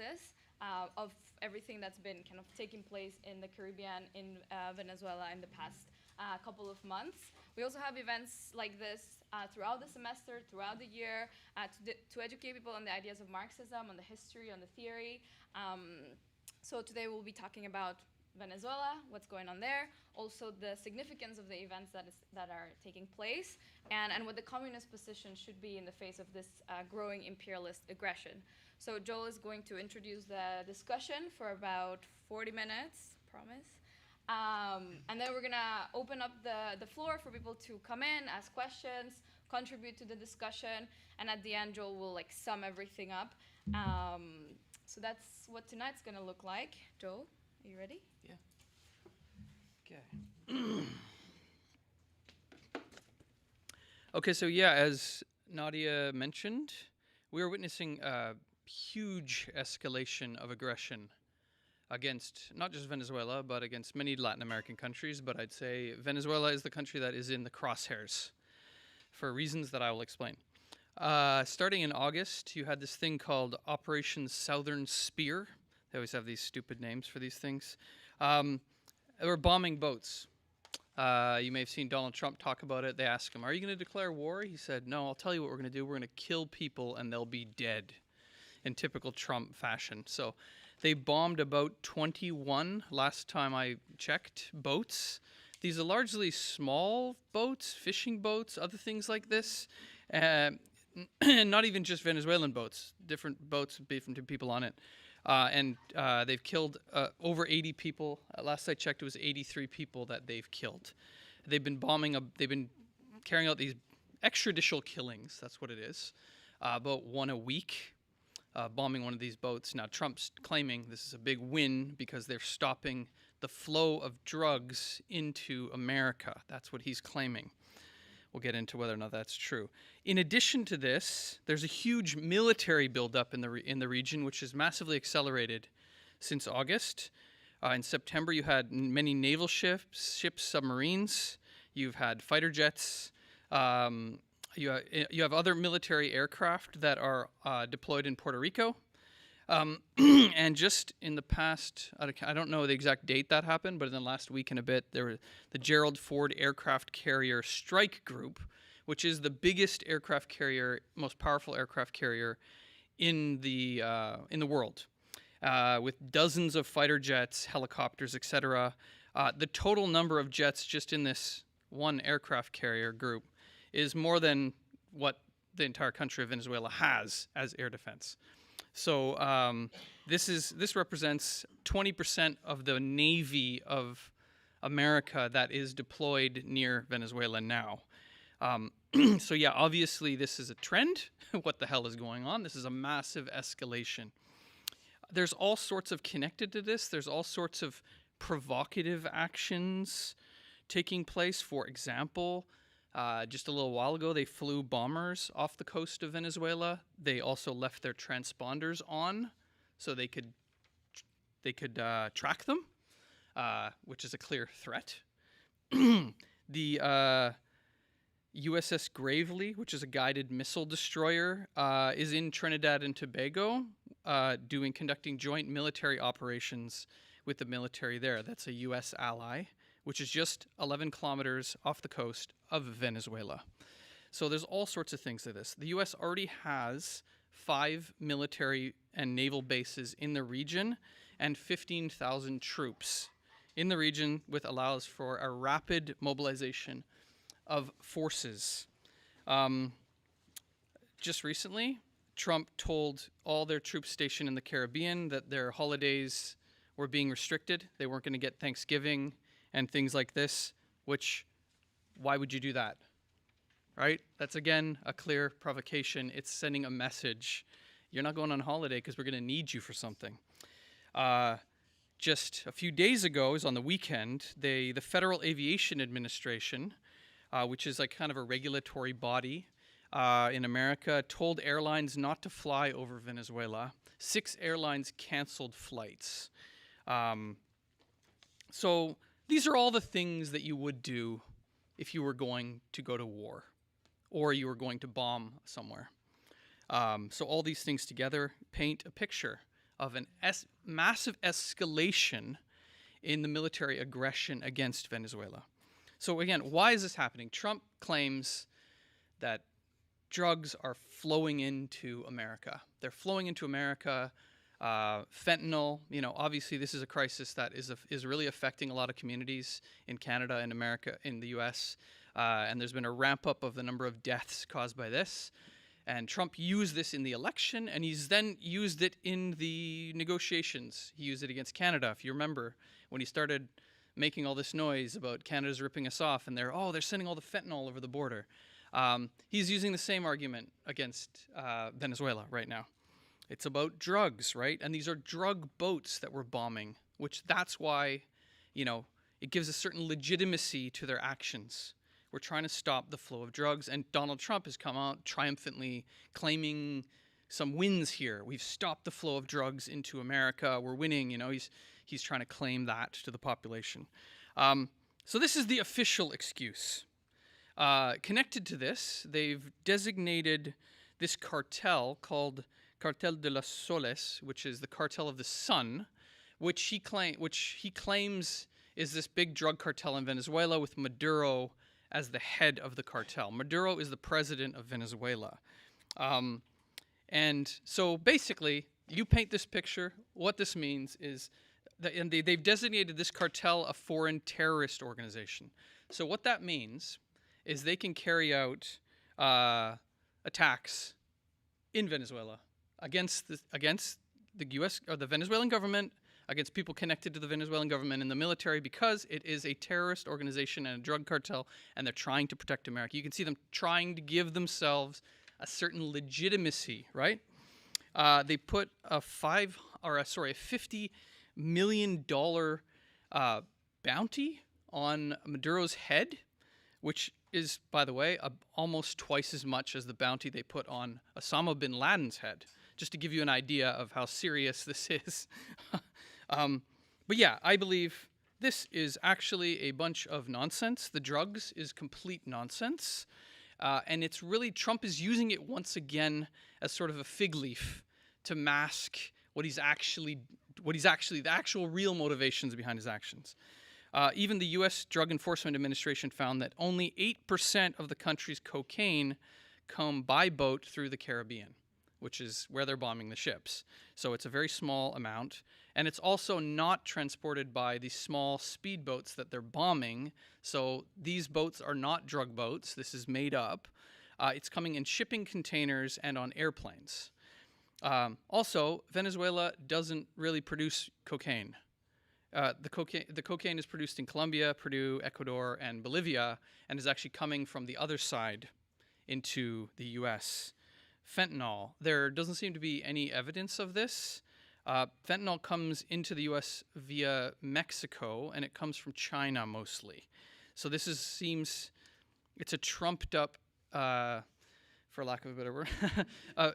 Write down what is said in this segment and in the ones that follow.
analysis of everything that's been kind of taking place in the Caribbean, in Venezuela in the past couple of months. We also have events like this throughout the semester, throughout the year, to educate people on the ideas of Marxism, on the history, on the theory. So today we'll be talking about Venezuela, what's going on there, also the significance of the events that are taking place, and what the communist position should be in the face of this growing imperialist aggression. So Joel is going to introduce the discussion for about 40 minutes, promise. And then we're gonna open up the floor for people to come in, ask questions, contribute to the discussion, and at the end Joel will sum everything up. So that's what tonight's gonna look like. Joel, are you ready? Yeah. Okay. Okay, so yeah, as Nadia mentioned, we are witnessing a huge escalation of aggression against not just Venezuela, but against many Latin American countries. But I'd say Venezuela is the country that is in the crosshairs for reasons that I will explain. Starting in August, you had this thing called Operation Southern Spear. They always have these stupid names for these things. They were bombing boats. You may have seen Donald Trump talk about it. They asked him, "Are you going to declare war?" He said, "No, I'll tell you what we're going to do. We're going to kill people and they'll be dead," in typical Trump fashion. So they bombed about 21, last time I checked, boats. These are largely small boats, fishing boats, other things like this. And not even just Venezuelan boats, different boats with different people on it. And they've killed over 80 people. Last I checked, it was 83 people that they've killed. They've been they've been carrying out these extrajudicial killings. That's what it is. About one a week, bombing one of these boats. Now, Trump's claiming this is a big win because they're stopping the flow of drugs into America. That's what he's claiming. We'll get into whether or not that's true. In addition to this, there's a huge military buildup in the region, which has massively accelerated since August. In September, you had many naval ships, submarines. You've had fighter jets. You have other military aircraft that are deployed in Puerto Rico. And just in the past, I don't know the exact date that happened, but in the last week and a bit, there was the Gerald Ford Aircraft Carrier Strike Group, which is the biggest aircraft carrier, most powerful aircraft carrier in the world, with dozens of fighter jets, helicopters, etc. The total number of jets just in this one aircraft carrier group is more than what the entire country of Venezuela has as air defense. So this represents 20% of the Navy of America that is deployed near Venezuela now. So yeah, obviously this is a trend. What the hell is going on? This is a massive escalation. There's all sorts of connected to this. There's all sorts of provocative actions taking place. For example, just a little while ago, they flew bombers off the coast of Venezuela. They also left their transponders on so they could track them, which is a clear threat. The USS Gravely, which is a guided missile destroyer, is in Trinidad and Tobago, conducting joint military operations with the military there. That's a U.S. ally, which is just 11 kilometers off the coast of Venezuela. So there's all sorts of things to this. The U.S. already has 5 military and naval bases in the region and 15,000 troops in the region, which allows for a rapid mobilization of forces. Just recently, Trump told all their troops stationed in the Caribbean that their holidays were being restricted. They weren't going to get Thanksgiving and things like this, which, why would you do that, right? That's, again, a clear provocation. It's sending a message. You're not going on holiday because we're going to need you for something. Just a few days ago, it was on the weekend, the Federal Aviation Administration, which is like kind of a regulatory body in America, told airlines not to fly over Venezuela. 6 airlines canceled flights. So these are all the things that you would do if you were going to go to war or you were going to bomb somewhere. So all these things together paint a picture of an massive escalation in the military aggression against Venezuela. So again, why is this happening? Trump claims that drugs are flowing into America. They're flowing into America. Fentanyl, obviously this is a crisis that is really affecting a lot of communities in Canada and America, in the US. And there's been a ramp up of the number of deaths caused by this. And Trump used this in the election, and he's then used it in the negotiations. He used it against Canada, if you remember, when he started making all this noise about Canada's ripping us off, and they're sending all the fentanyl over the border. He's using the same argument against Venezuela right now. It's about drugs, right? And these are drug boats that we're bombing, which that's why, it gives a certain legitimacy to their actions. We're trying to stop the flow of drugs, and Donald Trump has come out triumphantly claiming some wins here. We've stopped the flow of drugs into America. We're winning, he's trying to claim that to the population. So this is the official excuse. Connected to this, they've designated this cartel called Cartel de los Soles, which is the cartel of the sun, which he claims is this big drug cartel in Venezuela with Maduro as the head of the cartel. Maduro is the president of Venezuela. And so basically, you paint this picture. What this means is that they've designated this cartel a foreign terrorist organization. So what that means is they can carry out attacks in Venezuela against the U.S. or the Venezuelan government, against people connected to the Venezuelan government and the military, because it is a terrorist organization and a drug cartel, and they're trying to protect America. You can see them trying to give themselves a certain legitimacy, right? They put a $50 million bounty on Maduro's head, which is, by the way, almost twice as much as the bounty they put on Osama bin Laden's head, just to give you an idea of how serious this is. But yeah, I believe this is actually a bunch of nonsense. The drugs is complete nonsense. And it's really, Trump is using it once again as sort of a fig leaf to mask the actual real motivations behind his actions. Even the U.S. Drug Enforcement Administration found that only 8% of the country's cocaine come by boat through the Caribbean, which is where they're bombing the ships. So it's a very small amount. And it's also not transported by these small speedboats that they're bombing. So these boats are not drug boats. This is made up. It's coming in shipping containers and on airplanes. Also, Venezuela doesn't really produce cocaine. The cocaine is produced in Colombia, Peru, Ecuador, and Bolivia, and is actually coming from the other side into the U.S. Fentanyl, there doesn't seem to be any evidence of this. Fentanyl comes into the U.S. via Mexico, and it comes from China mostly. So this it's a trumped up, for lack of a better word,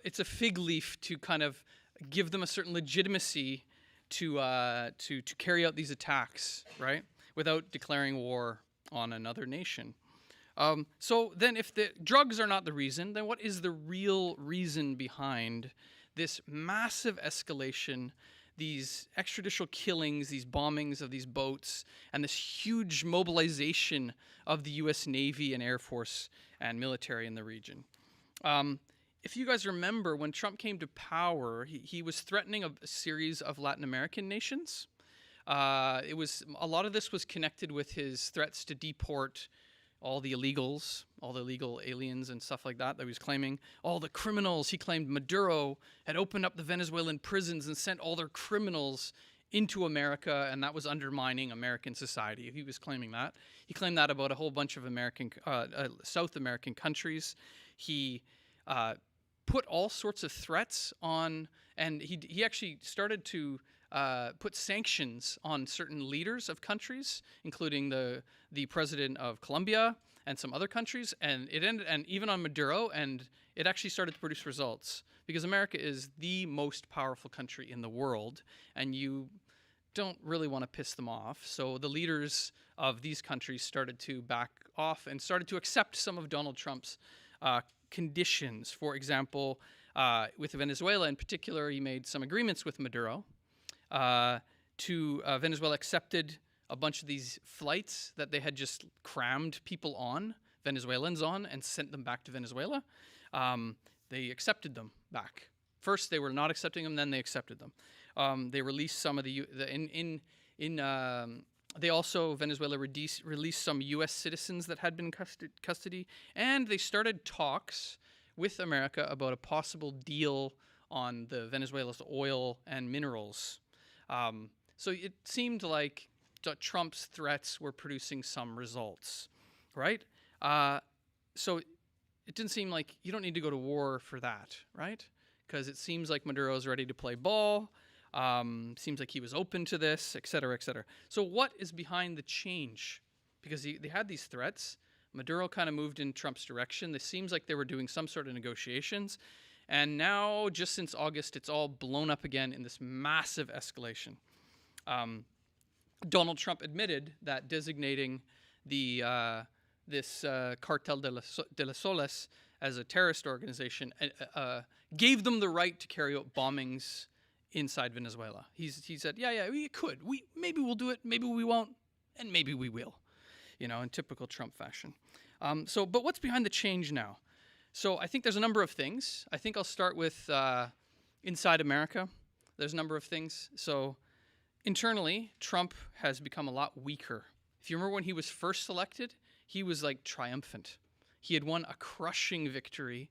it's a fig leaf to kind of give them a certain legitimacy to carry out these attacks, right, without declaring war on another nation. So then if the drugs are not the reason, then what is the real reason behind this massive escalation, these extrajudicial killings, these bombings of these boats, and this huge mobilization of the U.S. Navy and Air Force and military in the region? If you guys remember, when Trump came to power, he was threatening a series of Latin American nations. A lot of this was connected with his threats to deport all the illegals, all the illegal aliens and stuff like that he was claiming. All the criminals. He claimed Maduro had opened up the Venezuelan prisons and sent all their criminals into America, and that was undermining American society. He was claiming that. He claimed that about a whole bunch of South American countries. He put all sorts of threats on, and he actually started to put sanctions on certain leaders of countries, including the president of Colombia and some other countries, and even on Maduro, and it actually started to produce results, because America is the most powerful country in the world, and you don't really want to piss them off. So the leaders of these countries started to back off and started to accept some of Donald Trump's conditions. For example, With Venezuela in particular, he made some agreements with Maduro. Venezuela accepted a bunch of these flights that they had just crammed people on, Venezuelans on, and sent them back to Venezuela. They accepted them back. First, they were not accepting them, then they accepted them. They released some of they also, Venezuela released some U.S. citizens that had been in custody, and they started talks with America about a possible deal on the Venezuela's oil and minerals. So it seemed like Trump's threats were producing some results, right? So it didn't seem like you don't need to go to war for that, right? Because it seems like Maduro's ready to play ball. Seems like he was open to this, et cetera, et cetera. So what is behind the change? Because they had these threats. Maduro kind of moved in Trump's direction. It seems like they were doing some sort of negotiations. And now, just since August, it's all blown up again in this massive escalation. Donald Trump admitted that designating this Cartel de las Soles as a terrorist organization gave them the right to carry out bombings inside Venezuela. He said, yeah, we could. Maybe we'll do it, maybe we won't, and maybe we will, in typical Trump fashion. But what's behind the change now? So I think there's a number of things. I think I'll start with inside America. There's a number of things. So internally, Trump has become a lot weaker. If you remember when he was first elected, he was like triumphant. He had won a crushing victory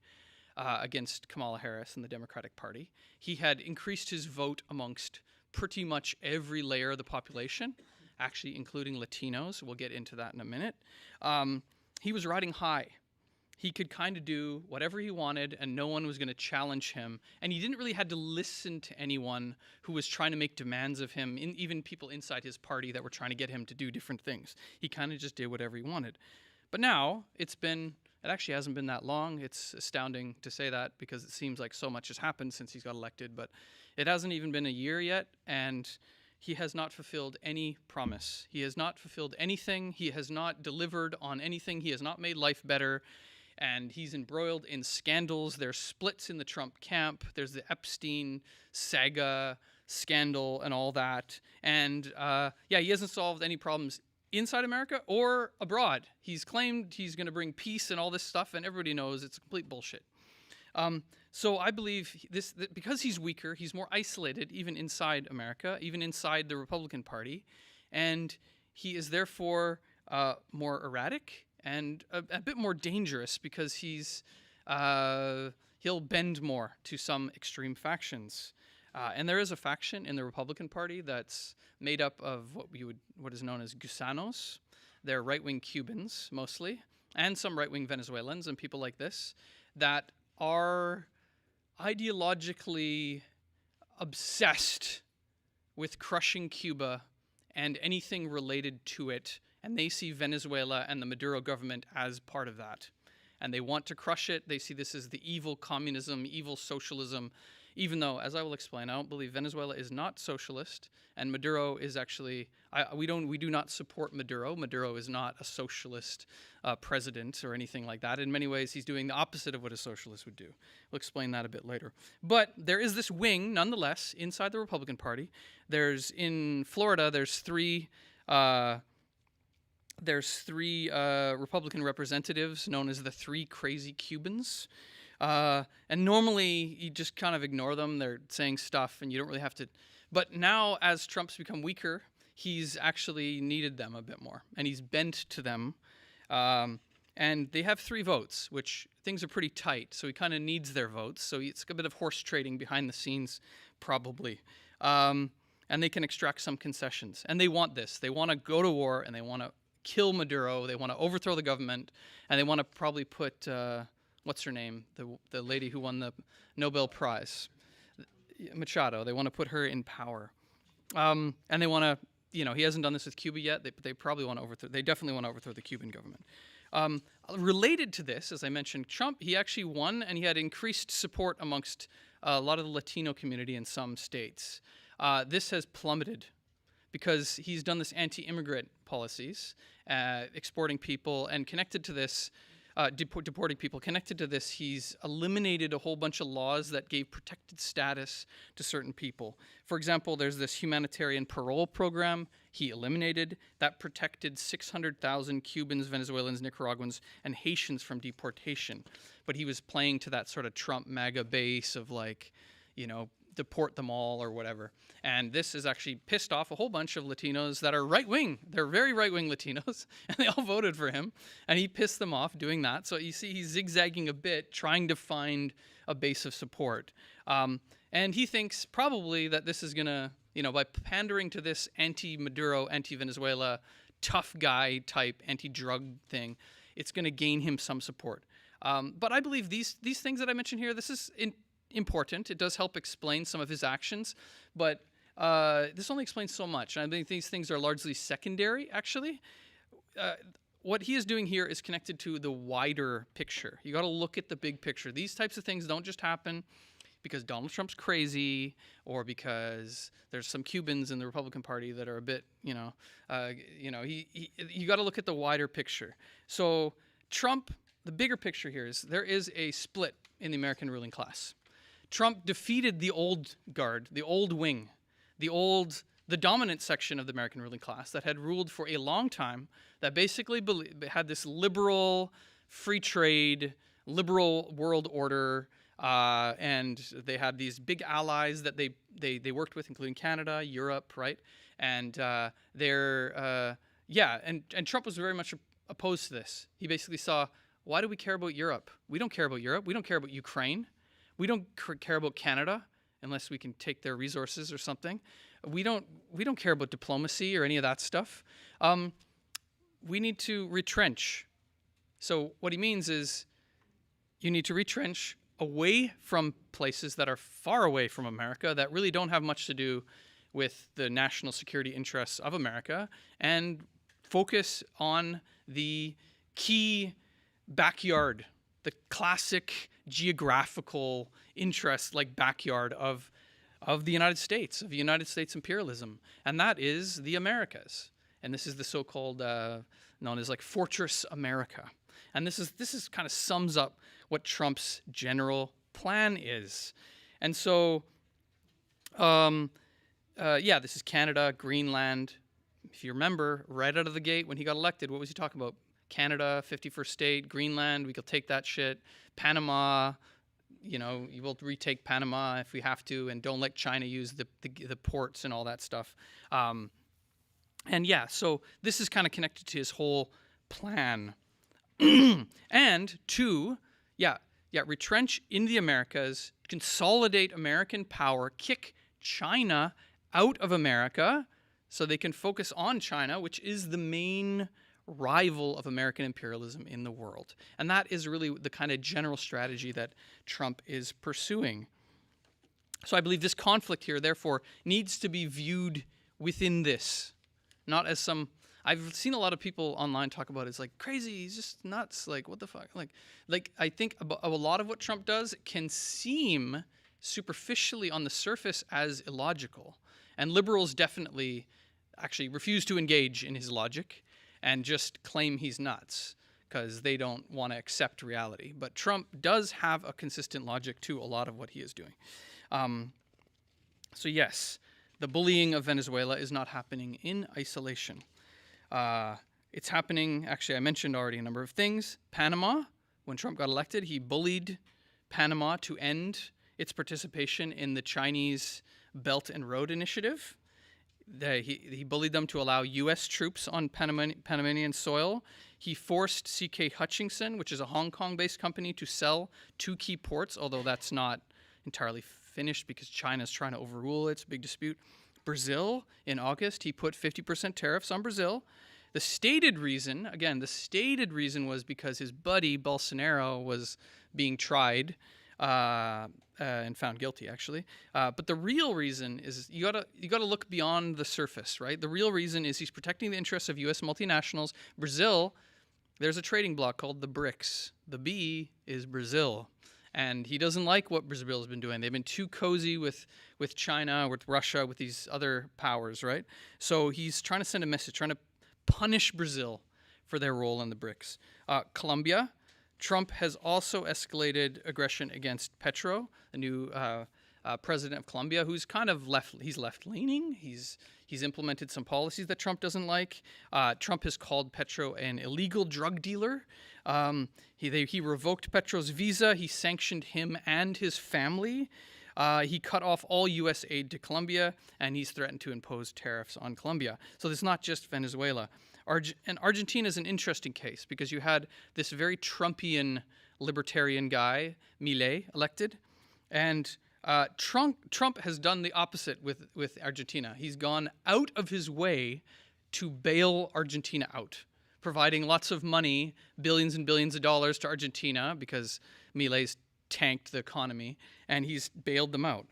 against Kamala Harris and the Democratic Party. He had increased his vote amongst pretty much every layer of the population, actually including Latinos. We'll get into that in a minute. He was riding high. He could kind of do whatever he wanted, and no one was going to challenge him. And he didn't really have to listen to anyone who was trying to make demands of him, even people inside his party that were trying to get him to do different things. He kind of just did whatever he wanted. But now, it actually hasn't been that long. It's astounding to say that because it seems like so much has happened since he's got elected, but it hasn't even been a year yet, and he has not fulfilled any promise. He has not fulfilled anything. He has not delivered on anything. He has not made life better. And he's embroiled in scandals. There's splits in the Trump camp. There's the Epstein saga scandal and all that. And he hasn't solved any problems inside America or abroad. He's claimed he's going to bring peace and all this stuff, and everybody knows it's complete bullshit. So I believe that because he's weaker, he's more isolated, even inside America, even inside the Republican Party, and he is therefore more erratic and a bit more dangerous because he'll bend more to some extreme factions. And there is a faction in the Republican Party that's made up of what is known as gusanos. They're right-wing Cubans, mostly, and some right-wing Venezuelans and people like this that are ideologically obsessed with crushing Cuba and anything related to it, and they see Venezuela and the Maduro government as part of that. And they want to crush it. They see this as the evil communism, evil socialism, even though, as I will explain, I don't believe Venezuela is not socialist, and Maduro is actually, we do not support Maduro. Maduro is not a socialist president or anything like that. In many ways, he's doing the opposite of what a socialist would do. We'll explain that a bit later. But there is this wing, nonetheless, inside the Republican Party. In Florida, there's three Republican representatives known as the Three Crazy Cubans. And normally you just kind of ignore them. They're saying stuff and you don't really have to. But now as Trump's become weaker, he's actually needed them a bit more. And he's bent to them. And they have 3 votes, which things are pretty tight. So he kind of needs their votes. So it's a bit of horse trading behind the scenes, probably. And they can extract some concessions. And they want this. They want to go to war and they want to kill Maduro. They want to overthrow the government. And they want to probably put... what's her name? The lady who won the Nobel Prize, Machado. They want to put her in power, and they want to. He hasn't done this with Cuba yet. They probably want to overthrow. They definitely want to overthrow the Cuban government. Related to this, as I mentioned, Trump. He actually won, and he had increased support amongst a lot of the Latino community in some states. This has plummeted because he's done this anti-immigrant policies, exporting people, and connected to this. deporting people. Connected to this, he's eliminated a whole bunch of laws that gave protected status to certain people. For example, there's this humanitarian parole program he eliminated that protected 600,000 Cubans, Venezuelans, Nicaraguans, and Haitians from deportation. But he was playing to that sort of Trump MAGA base of like, deport them all or whatever. And this has actually pissed off a whole bunch of Latinos that are right-wing. They're very right-wing Latinos, and they all voted for him. And he pissed them off doing that. So you see he's zigzagging a bit, trying to find a base of support. And he thinks probably that this is going to, by pandering to this anti-Maduro, anti-Venezuela, tough guy type anti-drug thing, it's going to gain him some support. But I believe these things that I mentioned here, this is important. It does help explain some of his actions, but this only explains so much. And I think these things are largely secondary, actually. What he is doing here is connected to the wider picture. You got to look at the big picture. These types of things don't just happen because Donald Trump's crazy or because there's some Cubans in the Republican Party that are a bit, you got to look at the wider picture. So Trump, the bigger picture here is there is a split in the American ruling class. Trump defeated the old guard, the old wing, the dominant section of the American ruling class that had ruled for a long time, that basically had this liberal, free trade, liberal world order, and they had these big allies that they worked with, including Canada, Europe, right? And and Trump was very much opposed to this. He basically saw, why do we care about Europe? We don't care about Europe. We don't care about Ukraine. We don't care about Canada unless we can take their resources or something. We don't care about diplomacy or any of that stuff. We need to retrench. So what he means is you need to retrench away from places that are far away from America that really don't have much to do with the national security interests of America and focus on the key backyard, the classic geographical interest like backyard of the United States, of United States imperialism, and that is the Americas. And this is the so-called known as like Fortress America. And this is kind of sums up what Trump's general plan is. And so this is Canada, Greenland. If you remember, right out of the gate when he got elected, what was he talking about? Canada, 51st state, Greenland, we could take that shit. Panama, you will retake Panama if we have to, and don't let China use the ports and all that stuff. So this is kind of connected to his whole plan. And retrench in the Americas, consolidate American power, kick China out of America so they can focus on China, which is the main rival of American imperialism in the world. And that is really the kind of general strategy that Trump is pursuing. So I believe this conflict here, therefore, needs to be viewed within this, not as some... I've seen a lot of people online talk about it. It's like crazy, he's just nuts, like what the fuck? Like I think a lot of what Trump does can seem superficially on the surface as illogical. And liberals definitely actually refuse to engage in his logic and just claim he's nuts because they don't want to accept reality. But Trump does have a consistent logic to a lot of what he is doing. So yes, the bullying of Venezuela is not happening in isolation. It's happening, actually I mentioned already a number of things. Panama, when Trump got elected, he bullied Panama to end its participation in the Chinese Belt and Road Initiative. He bullied them to allow U.S. troops on Panamanian soil. He forced C.K. Hutchinson, which is a Hong Kong-based company, to sell 2 key ports, although that's not entirely finished because China's trying to overrule it. It's a big dispute. Brazil, in August, he put 50% tariffs on Brazil. The stated reason was because his buddy Bolsonaro was being tried and found guilty, actually. But the real reason is you gotta look beyond the surface, right? The real reason is he's protecting the interests of U.S. multinationals. Brazil, there's a trading bloc called the BRICS. The B is Brazil. And he doesn't like what Brazil has been doing. They've been too cozy with China, with Russia, with these other powers, right? So he's trying to send a message, trying to punish Brazil for their role in the BRICS. Colombia, Trump has also escalated aggression against Petro, the new president of Colombia, who's kind of he's left-leaning. He's implemented some policies that Trump doesn't like. Trump has called Petro an illegal drug dealer. He revoked Petro's visa. He sanctioned him and his family. He cut off all U.S. aid to Colombia, and he's threatened to impose tariffs on Colombia. So it's not just Venezuela. And Argentina is an interesting case because you had this very Trumpian libertarian guy, Milei, elected, and Trump has done the opposite with Argentina. He's gone out of his way to bail Argentina out, providing lots of money, billions and billions of dollars to Argentina because Milei's tanked the economy, and he's bailed them out.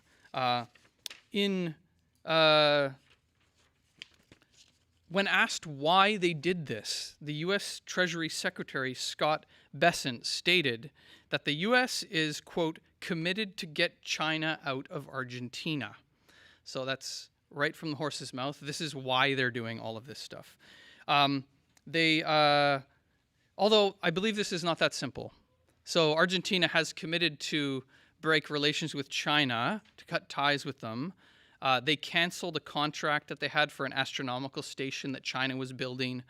When asked why they did this, the U.S. Treasury Secretary Scott Bessent stated that the U.S. is, quote, committed to get China out of Argentina. So that's right from the horse's mouth. This is why they're doing all of this stuff. Although I believe this is not that simple. So Argentina has committed to break relations with China, to cut ties with them. They canceled a contract that they had for an astronomical station that China was building.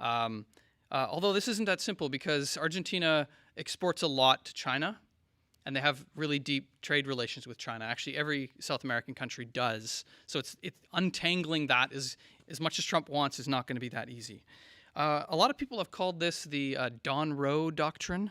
Although this isn't that simple because Argentina exports a lot to China, and they have really deep trade relations with China. Actually, every South American country does. So it's untangling that is, as much as Trump wants, is not going to be that easy. A lot of people have called this the Don Roe Doctrine.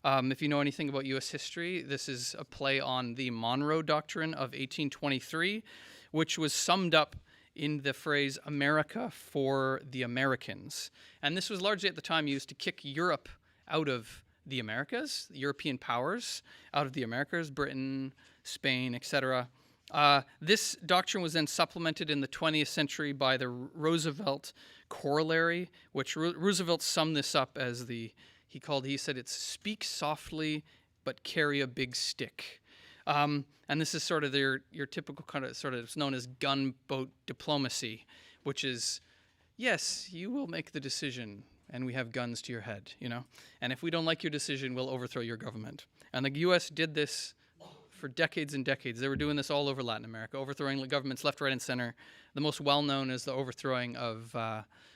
If you know anything about U.S. history, this is a play on the Monroe Doctrine of 1823, which was summed up in the phrase America for the Americans. And this was largely at the time used to kick Europe out of the Americas, the European powers out of the Americas, Britain, Spain, etc. This doctrine was then supplemented in the 20th century by the Roosevelt Corollary, which Roosevelt summed this up as he said it's speak softly but carry a big stick. And this is sort of your typical kind of it's known as gunboat diplomacy, which is, yes, you will make the decision and we have guns to your head, you know? And if we don't like your decision, we'll overthrow your government. And the U.S. did this for decades and decades. They were doing this all over Latin America, overthrowing governments left, right, and center. The most well-known is the overthrowing of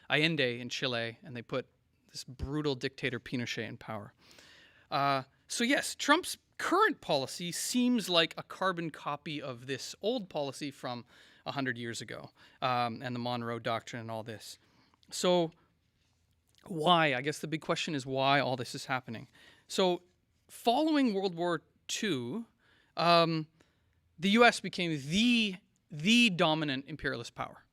Allende in Chile, and they put this brutal dictator Pinochet in power. So yes, Trump's current policy seems like a carbon copy of this old policy from 100 years ago, and the Monroe Doctrine and all this. So why? I guess the big question is why all this is happening. So following World War II, the U.S. became the dominant imperialist power.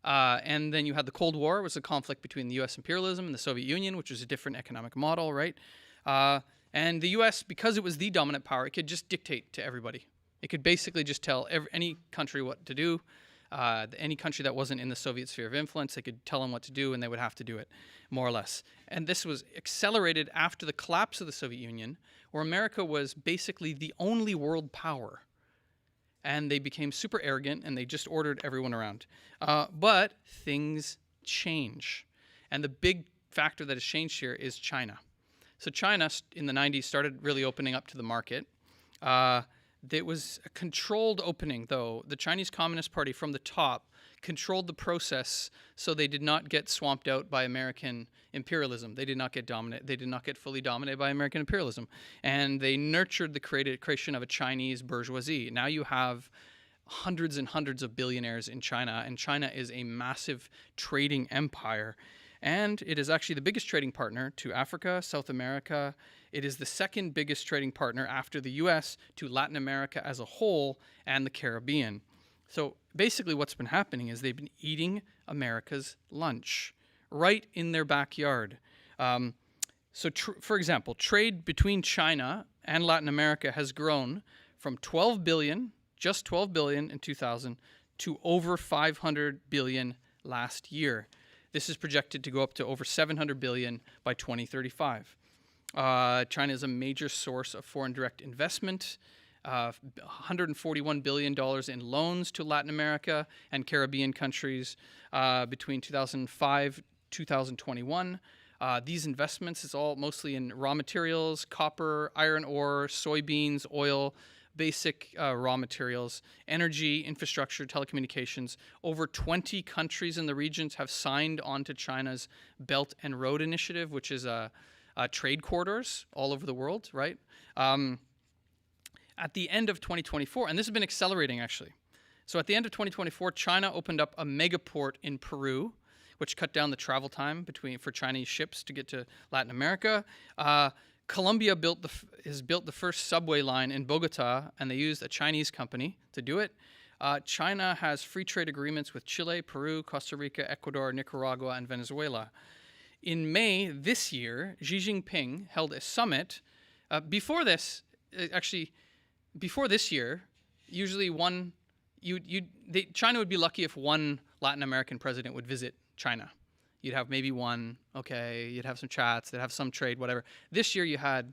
And then you had the Cold War, which was a conflict between the U.S. imperialism and the Soviet Union, which was a different economic model, right? And the U.S., because it was the dominant power, it could just dictate to everybody. It could basically just tell any country what to do. Any country that wasn't in the Soviet sphere of influence, they could tell them what to do, and they would have to do it, more or less. And this was accelerated after the collapse of the Soviet Union, where America was basically the only world power. And they became super arrogant, and they just ordered everyone around. But things change. And the big factor that has changed here is China. So China, in the 90s, started really opening up to the market. It was a controlled opening, though. The Chinese Communist Party, from the top, controlled the process so they did not get swamped out by American imperialism. They did not get fully dominated by American imperialism. And they nurtured the creation of a Chinese bourgeoisie. Now you have hundreds and hundreds of billionaires in China, and China is a massive trading empire. And it is actually the biggest trading partner to Africa, South America. It is the second biggest trading partner after the U.S. to Latin America as a whole and the Caribbean. So basically what's been happening is they've been eating America's lunch right in their backyard. For example, trade between China and Latin America has grown from 12 billion, just 12 billion in 2000, to over 500 billion last year. This is projected to go up to over 700 billion by 2035. China is a major source of foreign direct investment, $141 billion in loans to Latin America and Caribbean countries between 2005 2021. These investments is all mostly in raw materials, copper, iron ore, soybeans, oil, basic raw materials, energy, infrastructure, telecommunications. Over 20 countries in the regions have signed on to China's Belt and Road Initiative, which is trade corridors all over the world, right? At the end of 2024, and this has been accelerating actually. So at the end of 2024, China opened up a megaport in Peru, which cut down the travel time for Chinese ships to get to Latin America. Colombia has built the first subway line in Bogota, and they used a Chinese company to do it. China has free trade agreements with Chile, Peru, Costa Rica, Ecuador, Nicaragua, and Venezuela. In May this year, Xi Jinping held a summit. Before this year, usually China would be lucky if one Latin American president would visit China. You'd have maybe one, okay, you'd have some chats, they'd have some trade, whatever. This year you had,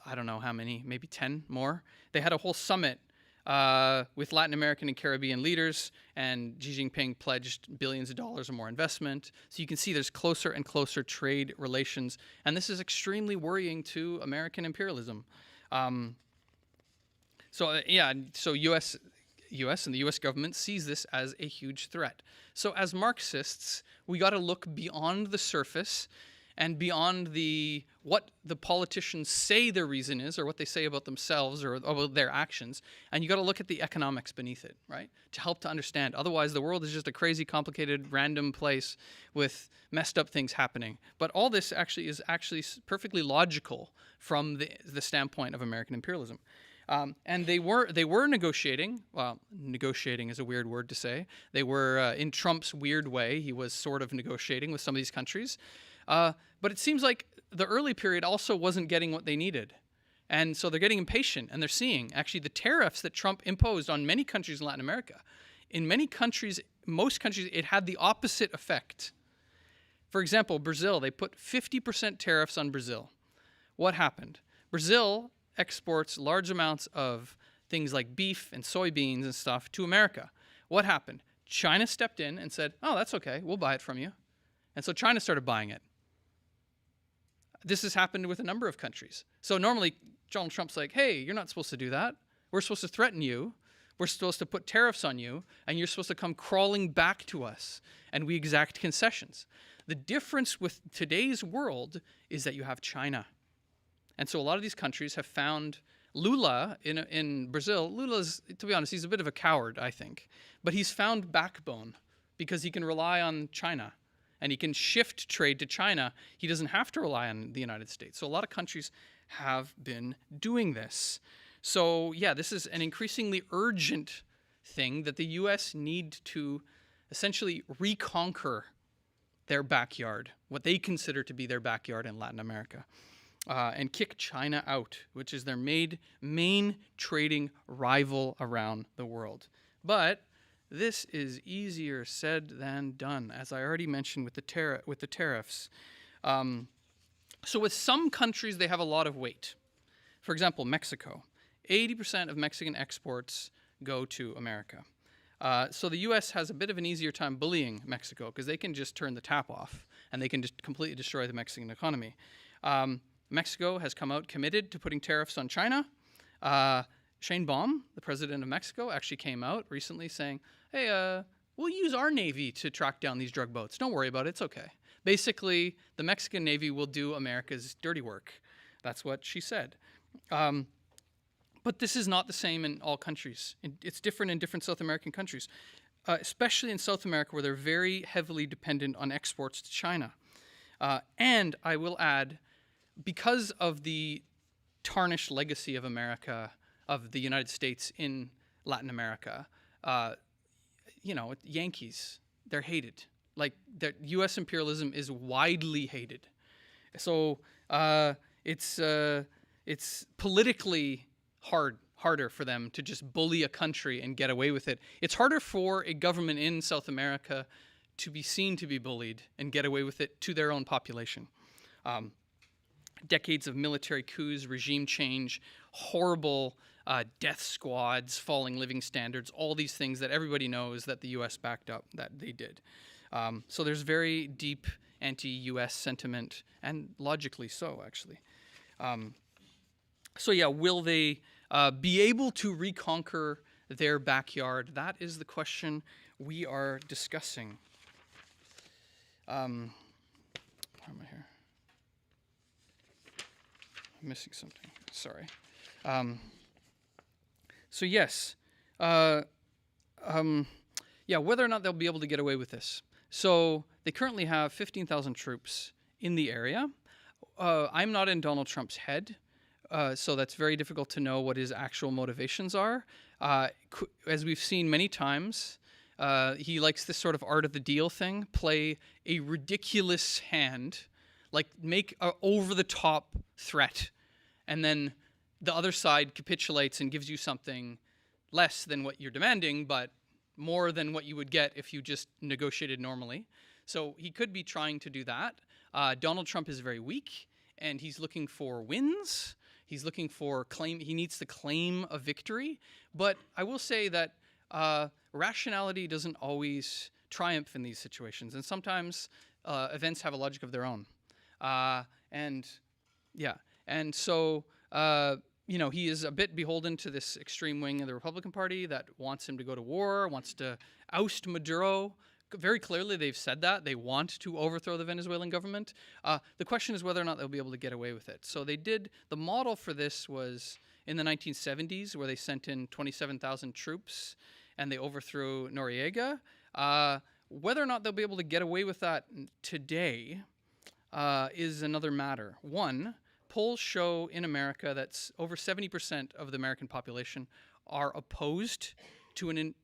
I don't know how many, maybe 10 more. They had a whole summit with Latin American and Caribbean leaders, and Xi Jinping pledged billions of dollars or more investment. So you can see there's closer and closer trade relations, and this is extremely worrying to American imperialism. So U.S. and the U.S. government sees this as a huge threat. So as Marxists, we got to look beyond the surface and beyond what the politicians say their reason is, or what they say about themselves or about their actions, and you got to look at the economics beneath it, right, to help to understand. Otherwise, the world is just a crazy, complicated, random place with messed up things happening. But all this is perfectly logical from the standpoint of American imperialism. And they were negotiating. Well, negotiating is a weird word to say. They were, in Trump's weird way, he was sort of negotiating with some of these countries. But it seems like the early period also wasn't getting what they needed. And so they're getting impatient, and they're seeing actually the tariffs that Trump imposed on many countries in Latin America. In many countries, most countries, it had the opposite effect. For example, Brazil, they put 50% tariffs on Brazil. What happened? Brazil exports large amounts of things like beef and soybeans and stuff to America. What happened? China stepped in and said, oh, that's okay, we'll buy it from you. And so China started buying it. This has happened with a number of countries. So normally Donald Trump's like, hey, you're not supposed to do that. We're supposed to threaten you. We're supposed to put tariffs on you, and you're supposed to come crawling back to us, and we exact concessions. The difference with today's world is that you have China. And so a lot of these countries have found Lula in Brazil. Lula's, to be honest, he's a bit of a coward, I think. But he's found backbone because he can rely on China. And he can shift trade to China. He doesn't have to rely on the United States. So a lot of countries have been doing this. So yeah, this is an increasingly urgent thing that the U.S. need to essentially reconquer their backyard, what they consider to be their backyard in Latin America. And kick China out, which is their main trading rival around the world. But this is easier said than done, as I already mentioned with the tariffs. So with some countries, they have a lot of weight. For example, Mexico. 80% of Mexican exports go to America. So the U.S. has a bit of an easier time bullying Mexico because they can just turn the tap off and they can just completely destroy the Mexican economy. Mexico has come out committed to putting tariffs on China. Shane Baum, the president of Mexico, actually came out recently saying, hey, we'll use our Navy to track down these drug boats. Don't worry about it. It's okay. Basically, the Mexican Navy will do America's dirty work. That's what she said. But this is not the same in all countries. It's different in different South American countries, especially in South America where they're very heavily dependent on exports to China. And I will add, because of the tarnished legacy of America, of the United States in Latin America, Yankees, they're hated. Like, U.S. imperialism is widely hated. So it's politically harder for them to just bully a country and get away with it. It's harder for a government in South America to be seen to be bullied and get away with it to their own population. Decades of military coups, regime change, horrible death squads, falling living standards, all these things that everybody knows that the U.S. backed up that they did. So there's very deep anti-US sentiment, and logically so, actually. So yeah, will they be able to reconquer their backyard? That is the question we are discussing. Where am I here? I'm missing something. Sorry. So yes, yeah, whether or not they'll be able to get away with this. So they currently have 15,000 troops in the area. I'm not in Donald Trump's head, so that's very difficult to know what his actual motivations are. As we've seen many times, he likes this sort of art of the deal thing, play a ridiculous hand, like make an over-the-top threat, and then the other side capitulates and gives you something less than what you're demanding, but more than what you would get if you just negotiated normally. So he could be trying to do that. Donald Trump is very weak, and he's looking for wins. He's looking for claim. He needs to claim a victory. But I will say that rationality doesn't always triumph in these situations, and sometimes events have a logic of their own. And so he is a bit beholden to this extreme wing of the Republican Party that wants him to go to war, wants to oust Maduro. Very clearly, they've said that. They want to overthrow the Venezuelan government. The question is whether or not they'll be able to get away with it. So the model for this was in the 1970s, where they sent in 27,000 troops and they overthrew Noriega. Whether or not they'll be able to get away with that today is another matter. One, polls show in America that over 70% of the American population are opposed to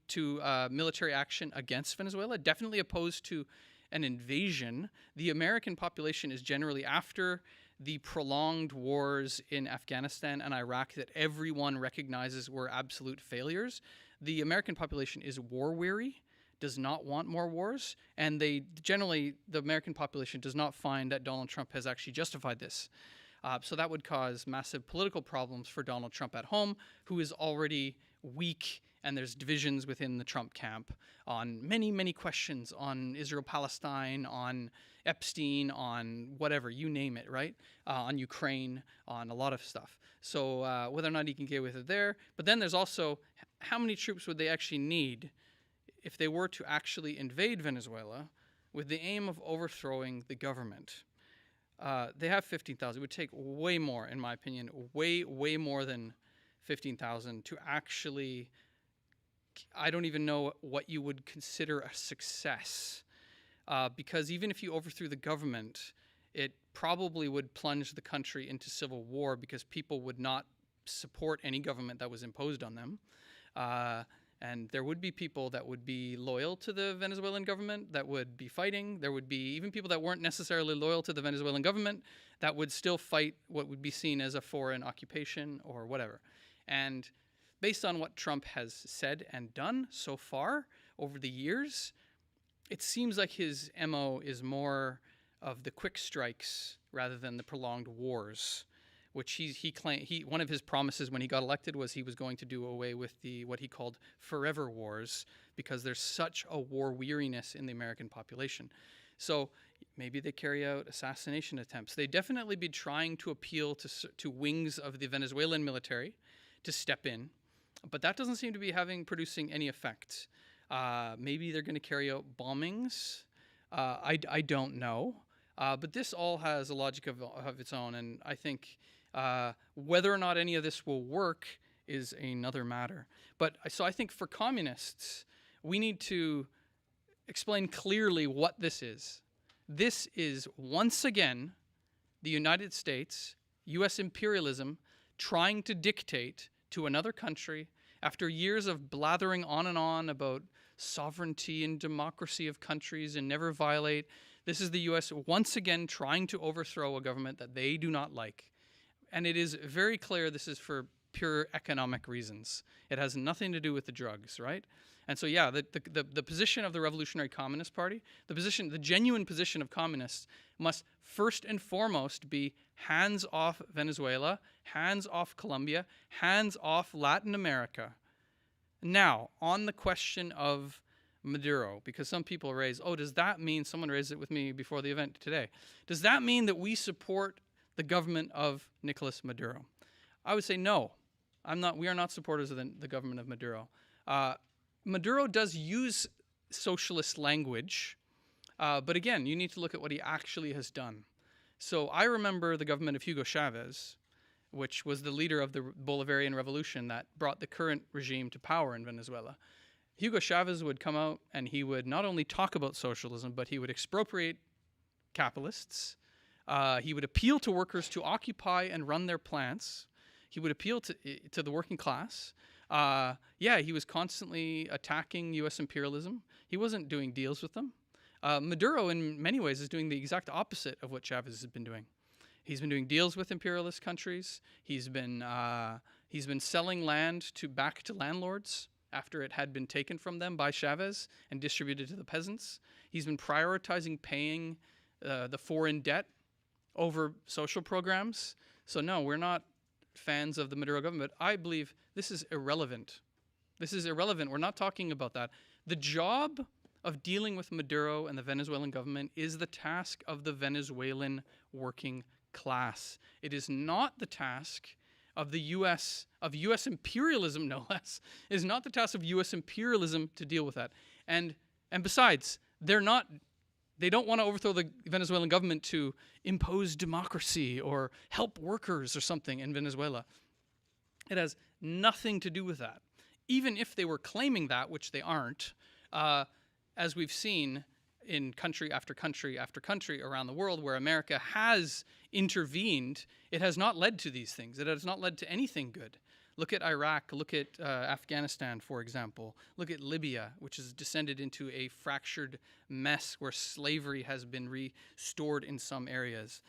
military action against Venezuela, definitely opposed to an invasion. The American population is generally after the prolonged wars in Afghanistan and Iraq that everyone recognizes were absolute failures. The American population is war-weary, does not want more wars, and the American population does not find that Donald Trump has actually justified this. So that would cause massive political problems for Donald Trump at home, who is already weak, and there's divisions within the Trump camp on many, many questions on Israel-Palestine, on Epstein, on whatever, you name it, right? On Ukraine, on a lot of stuff. So whether or not he can get with it there. But then there's also how many troops would they actually need if they were to actually invade Venezuela with the aim of overthrowing the government? They have 15,000. It would take way more, in my opinion, way more than 15,000 to actually, I don't even know what you would consider a success. Because even if you overthrew the government, it probably would plunge the country into civil war because people would not support any government that was imposed on them. And there would be people that would be loyal to the Venezuelan government that would be fighting. There would be even people that weren't necessarily loyal to the Venezuelan government that would still fight what would be seen as a foreign occupation or whatever. And based on what Trump has said and done so far over the years, it seems like his MO is more of the quick strikes rather than the prolonged wars, which he claimed one of his promises when he got elected was he was going to do away with what he called forever wars because there's such a war weariness in the American population. So maybe they carry out assassination attempts. They definitely be trying to appeal to wings of the Venezuelan military to step in, but that doesn't seem to be producing any effect. Maybe they're going to carry out bombings. I don't know. But this all has a logic of its own, and I think whether or not any of this will work is another matter. So I think for communists, we need to explain clearly what this is. This is, once again, the United States, U.S. imperialism, trying to dictate to another country after years of blathering on and on about sovereignty and democracy of countries and never violate. This is the U.S. once again trying to overthrow a government that they do not like. And it is very clear this is for pure economic reasons. It has nothing to do with the drugs, right? And so, yeah, the position of the Revolutionary Communist Party, the genuine position of communists must first and foremost be hands off Venezuela, hands off Colombia, hands off Latin America. Now, on the question of Maduro, because some people raise, oh, does that mean, someone raised it with me before the event today, does that mean that we support the government of Nicolas Maduro? I would say no. We are not supporters of the government of Maduro. Maduro does use socialist language, but again, you need to look at what he actually has done. So I remember the government of Hugo Chavez, which was the leader of the Bolivarian Revolution that brought the current regime to power in Venezuela. Hugo Chavez would come out and he would not only talk about socialism, but he would expropriate capitalists. He would appeal to workers to occupy and run their plants. He would appeal to the working class. He was constantly attacking U.S. imperialism. He wasn't doing deals with them. Maduro, in many ways, is doing the exact opposite of what Chavez has been doing. He's been doing deals with imperialist countries. He's been selling land back to landlords after it had been taken from them by Chavez and distributed to the peasants. He's been prioritizing paying the foreign debt over social programs. So no, we're not fans of the Maduro government. I believe this is irrelevant. This is irrelevant. We're not talking about that. The job of dealing with Maduro and the Venezuelan government is the task of the Venezuelan working class. It is not the task of the U.S., of U.S. imperialism, no less. It is not the task of U.S. imperialism to deal with that. And besides, they don't want to overthrow the Venezuelan government to impose democracy or help workers or something in Venezuela. It has nothing to do with that. Even if they were claiming that, which they aren't, as we've seen in country after country after country around the world where America has intervened, it has not led to these things. It has not led to anything good. Look at Iraq, look at Afghanistan, for example. Look at Libya, which has descended into a fractured mess where slavery has been restored in some areas.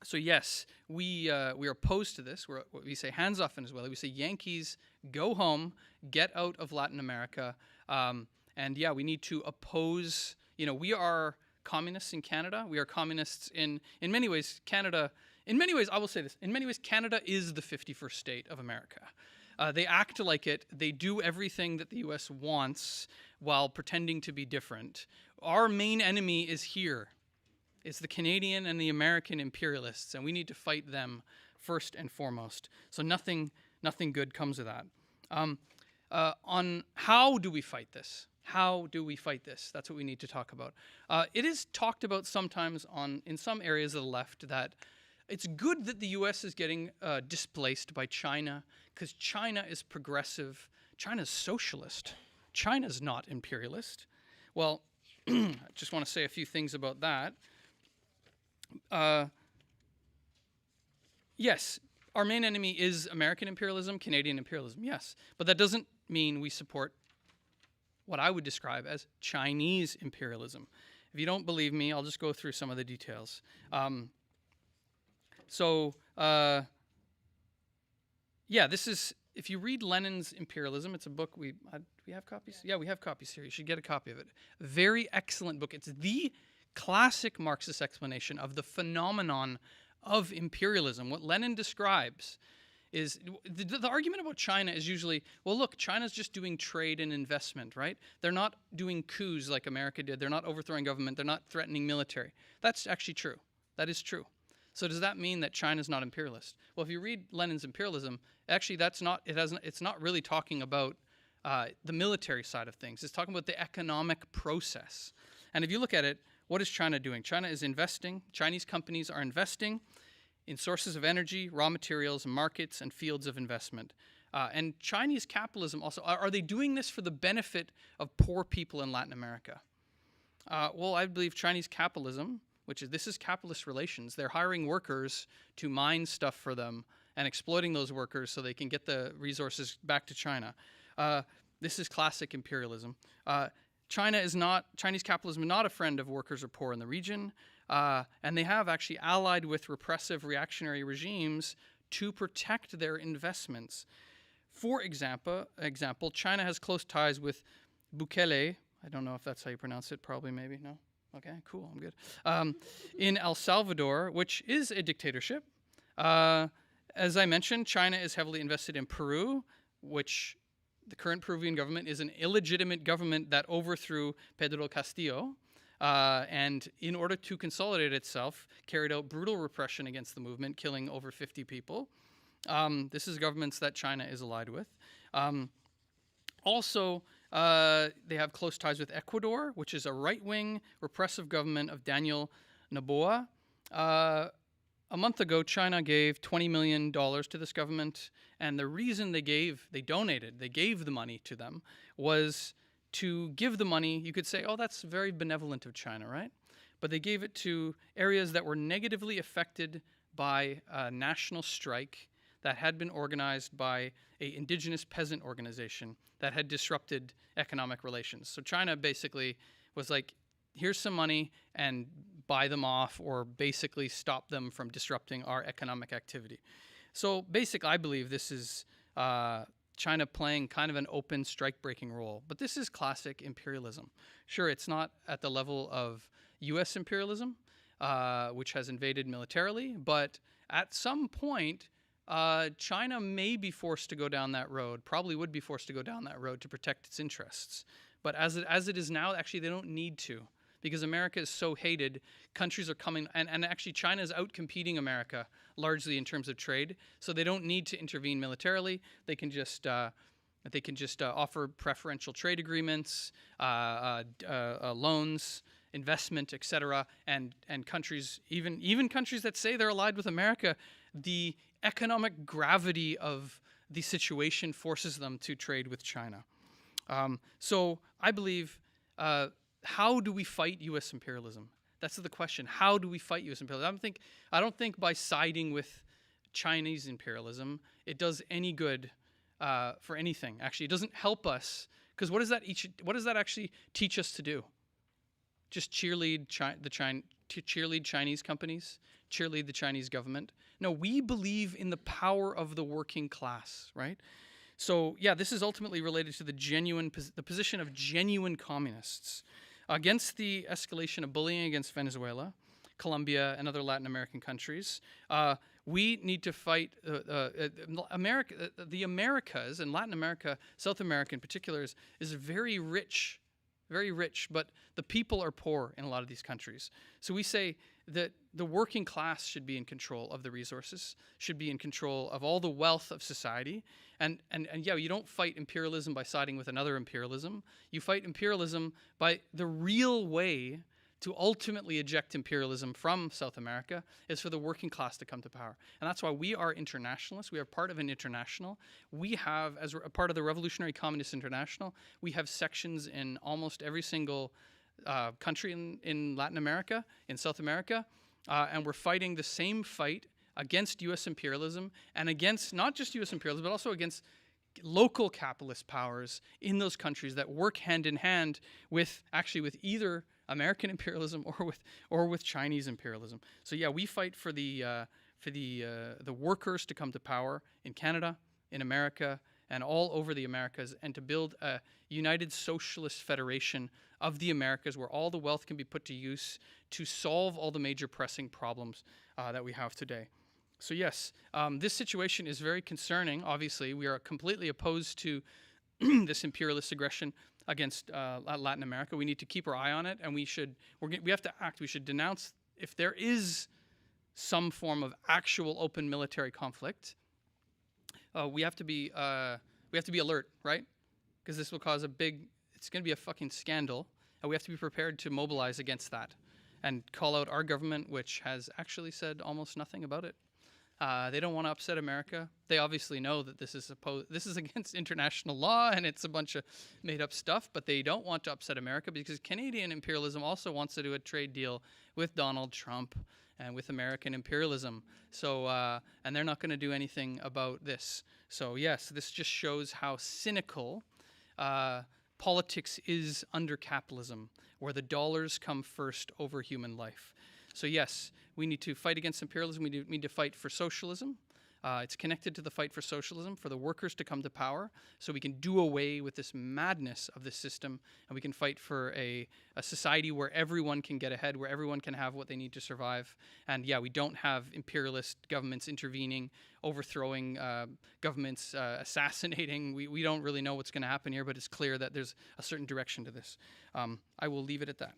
So yes, we are opposed to this. We say hands off Venezuela. We say Yankees, go home, get out of Latin America. And yeah, we need to oppose, we are communists in Canada. We are communists in many ways. In many ways, I will say this, in many ways, Canada is the 51st state of America. They act like it. They do everything that the U.S. wants while pretending to be different. Our main enemy is here. It's the Canadian and the American imperialists, and we need to fight them first and foremost. So nothing good comes of that. On how do we fight this? How do we fight this? That's what we need to talk about. It is talked about sometimes in some areas of the left that it's good that the U.S. is getting displaced by China because China is progressive. China's socialist. China's not imperialist. Well, I just want to say a few things about that. Yes, our main enemy is American imperialism, Canadian imperialism, yes. But that doesn't mean we support what I would describe as Chinese imperialism. If you don't believe me, I'll just go through some of the details. This is, if you read Lenin's Imperialism, it's a book we have copies? Yeah, we have copies here. You should get a copy of it. Very excellent book. It's the classic Marxist explanation of the phenomenon of imperialism. What Lenin describes is, the argument about China is usually, well, look, China's just doing trade and investment, right? They're not doing coups like America did. They're not overthrowing government. They're not threatening military. That's actually true. That is true. So does that mean that China's not imperialist? Well, if you read Lenin's Imperialism, actually it's not really talking about the military side of things. It's talking about the economic process. And if you look at it, what is China doing? China is investing. Chinese companies are investing in sources of energy, raw materials, markets, and fields of investment. And Chinese capitalism also, are they doing this for the benefit of poor people in Latin America? Well, I believe Chinese capitalism, this is capitalist relations. They're hiring workers to mine stuff for them and exploiting those workers so they can get the resources back to China. This is classic imperialism. Chinese capitalism is not a friend of workers or poor in the region, and they have actually allied with repressive reactionary regimes to protect their investments. For example, China has close ties with Bukele. I don't know if that's how you pronounce it, probably, maybe, no? Okay, cool, I'm good. In El Salvador, which is a dictatorship. As I mentioned, China is heavily invested in Peru, which the current Peruvian government is an illegitimate government that overthrew Pedro Castillo, and in order to consolidate itself, carried out brutal repression against the movement, killing over 50 people. This is governments that China is allied with. Also, they have close ties with Ecuador, which is a right-wing repressive government of Daniel Noboa. A month ago, China gave $20 million to this government, and the reason they gave the money to them, was to give the money. You could say, oh, that's very benevolent of China, right? But they gave it to areas that were negatively affected by a national strike that had been organized by an indigenous peasant organization that had disrupted economic relations. So China basically was like, here's some money and buy them off, or basically stop them from disrupting our economic activity. So basically, I believe this is China playing kind of an open strike-breaking role. But this is classic imperialism. Sure, it's not at the level of US imperialism, which has invaded militarily, but at some point, China may be forced to go down that road, probably would be forced to go down that road to protect its interests. But as it is now, actually, they don't need to, because America is so hated. Countries are coming, and actually China is out-competing America largely in terms of trade, so they don't need to intervene militarily. They can just offer preferential trade agreements, loans, investment, etc. And countries, even countries that say they're allied with America, the economic gravity of the situation forces them to trade with China. So I believe, how do we fight U.S. imperialism? That's the question. How do we fight U.S. imperialism? I don't think by siding with Chinese imperialism it does any good for anything. Actually, it doesn't help us, because what does that actually teach us to do? Just cheerlead cheerlead Chinese companies, cheerlead the Chinese government? No, we believe in the power of the working class, right? So yeah, this is ultimately related to the position of genuine communists against the escalation of bullying against Venezuela, Colombia, and other Latin American countries. We need to fight America. The Americas, and Latin America, South America in particular, is very rich, but the people are poor in a lot of these countries. So we say that the working class should be in control of the resources, should be in control of all the wealth of society. And yeah, you don't fight imperialism by siding with another imperialism. You fight imperialism by the real way to ultimately eject imperialism from South America is for the working class to come to power. And that's why we are internationalists. We are part of an international. We have, as a part of the Revolutionary Communist International, we have sections in almost every single country in Latin America, in South America, and we're fighting the same fight against U.S. imperialism, and against not just U.S. imperialism, but also against local capitalist powers in those countries that work hand in hand with either American imperialism or with Chinese imperialism. So yeah, we fight for the workers to come to power in Canada, in America, and all over the Americas, and to build a united socialist federation of the Americas where all the wealth can be put to use to solve all the major pressing problems that we have today. So yes, this situation is very concerning. Obviously, we are completely opposed to this imperialist aggression against Latin America. We need to keep our eye on it, and we have to act. We should denounce if there is some form of actual open military conflict. We have to be alert, right? Because this will cause it's going to be a fucking scandal, and we have to be prepared to mobilize against that and call out our government, which has actually said almost nothing about it. They don't want to upset America. They obviously know that this is against international law and it's a bunch of made-up stuff, but they don't want to upset America because Canadian imperialism also wants to do a trade deal with Donald Trump and with American imperialism. So, and they're not going to do anything about this. So yes, this just shows how cynical politics is under capitalism, where the dollars come first over human life. So yes, we need to fight against imperialism. We need to fight for socialism. It's connected to the fight for socialism, for the workers to come to power, so we can do away with this madness of this system, and we can fight for a society where everyone can get ahead, where everyone can have what they need to survive. And yeah, we don't have imperialist governments intervening, overthrowing governments, assassinating. We don't really know what's going to happen here, but it's clear that there's a certain direction to this. I will leave it at that.